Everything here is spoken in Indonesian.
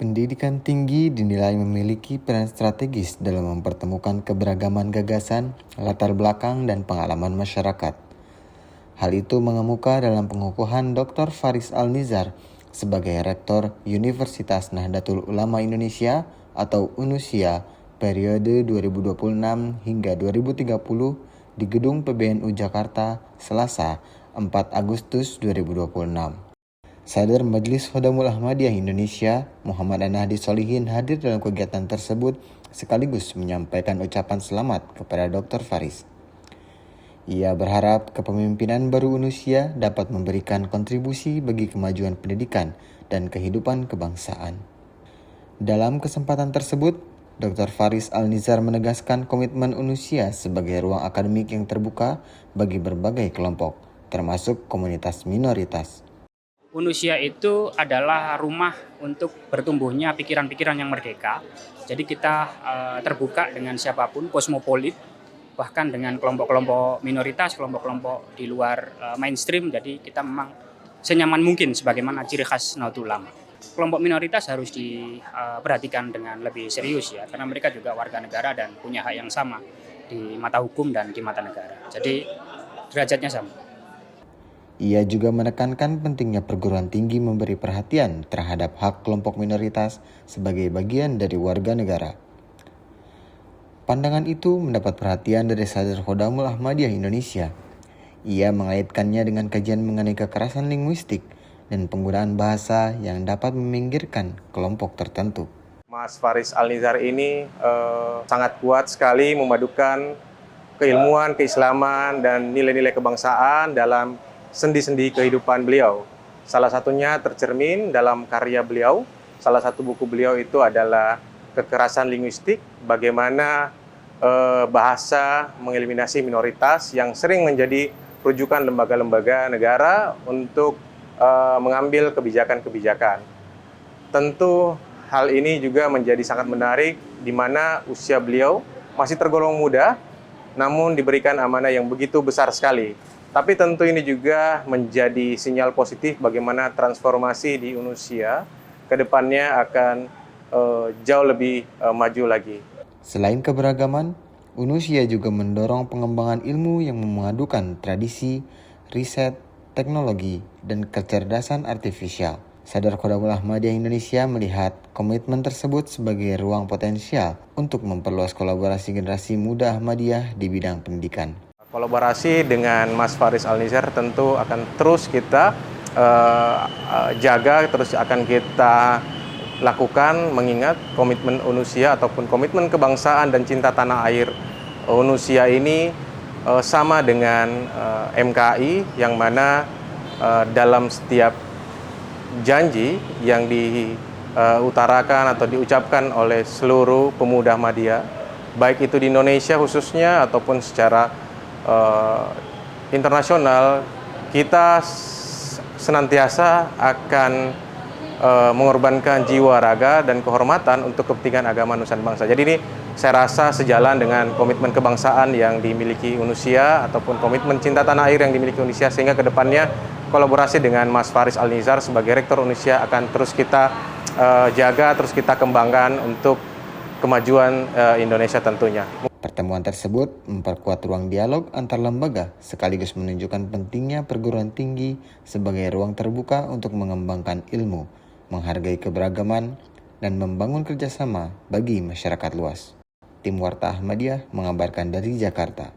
Pendidikan tinggi dinilai memiliki peran strategis dalam mempertemukan keberagaman gagasan, latar belakang, dan pengalaman masyarakat. Hal itu mengemuka dalam pengukuhan Dr. Faris Al-Nizar sebagai Rektor Universitas Nahdlatul Ulama Indonesia atau UNUSIA periode 2026 hingga 2030 di Gedung PBNU Jakarta, Selasa, 4 Agustus 2026. Sadar Majelis Khodamul Ahmadiyah Indonesia, Muhammad An-Nahdi Solihin hadir dalam kegiatan tersebut sekaligus menyampaikan ucapan selamat kepada Dr. Faris. Ia berharap kepemimpinan baru UNUSIA dapat memberikan kontribusi bagi kemajuan pendidikan dan kehidupan kebangsaan. Dalam kesempatan tersebut, Dr. Faris Al-Nizar menegaskan komitmen UNUSIA sebagai ruang akademik yang terbuka bagi berbagai kelompok, termasuk komunitas minoritas. UNUSIA itu adalah rumah untuk bertumbuhnya pikiran-pikiran yang merdeka. Jadi kita terbuka dengan siapapun, kosmopolit, bahkan dengan kelompok-kelompok minoritas, kelompok-kelompok di luar mainstream. Jadi kita memang senyaman mungkin sebagaimana ciri khas Nahdlatul Ulama. Kelompok minoritas harus diperhatikan dengan lebih serius ya, karena mereka juga warga negara dan punya hak yang sama di mata hukum dan di mata negara. Jadi derajatnya sama. Ia juga menekankan pentingnya perguruan tinggi memberi perhatian terhadap hak kelompok minoritas sebagai bagian dari warga negara. Pandangan itu mendapat perhatian dari Sadar Khodamul Ahmadiyah Indonesia. Ia mengaitkannya dengan kajian mengenai kekerasan linguistik dan penggunaan bahasa yang dapat meminggirkan kelompok tertentu. Mas Faris Al-Nizar ini sangat kuat sekali memadukan keilmuan, keislaman, dan nilai-nilai kebangsaan dalam sendi-sendi kehidupan beliau. Salah satunya tercermin dalam karya beliau. Salah satu buku beliau itu adalah Kekerasan Linguistik, bagaimana bahasa mengeliminasi minoritas yang sering menjadi rujukan lembaga-lembaga negara untuk mengambil kebijakan-kebijakan. Tentu hal ini juga menjadi sangat menarik di mana usia beliau masih tergolong muda, namun diberikan amanah yang begitu besar sekali. Tapi tentu ini juga menjadi sinyal positif bagaimana transformasi di UNUSIA ke depannya akan jauh lebih maju lagi. Selain keberagaman, UNUSIA juga mendorong pengembangan ilmu yang memadukan tradisi, riset, teknologi, dan kecerdasan artifisial. Sadar Khodamul Ahmadiyah Indonesia melihat komitmen tersebut sebagai ruang potensial untuk memperluas kolaborasi generasi muda Ahmadiyah di bidang pendidikan. Kolaborasi dengan Mas Faris Al-Nizar tentu akan terus kita jaga, terus akan kita lakukan mengingat komitmen UNUSIA ataupun komitmen kebangsaan dan cinta tanah air UNUSIA ini sama dengan MKI yang mana dalam setiap janji yang diutarakan atau diucapkan oleh seluruh pemuda Ahmadiyah, baik itu di Indonesia khususnya ataupun secara internasional, kita senantiasa akan mengorbankan jiwa, raga, dan kehormatan untuk kepentingan agama nusa dan bangsa. Jadi ini saya rasa sejalan dengan komitmen kebangsaan yang dimiliki UNUSIA ataupun komitmen cinta tanah air yang dimiliki UNUSIA, sehingga kedepannya kolaborasi dengan Mas Faris Al-Nizar sebagai Rektor UNUSIA akan terus kita jaga, terus kita kembangkan untuk kemajuan Indonesia tentunya. Pertemuan tersebut memperkuat ruang dialog antar lembaga sekaligus menunjukkan pentingnya perguruan tinggi sebagai ruang terbuka untuk mengembangkan ilmu, menghargai keberagaman, dan membangun kerjasama bagi masyarakat luas. Tim Warta Ahmadiyah mengabarkan dari Jakarta.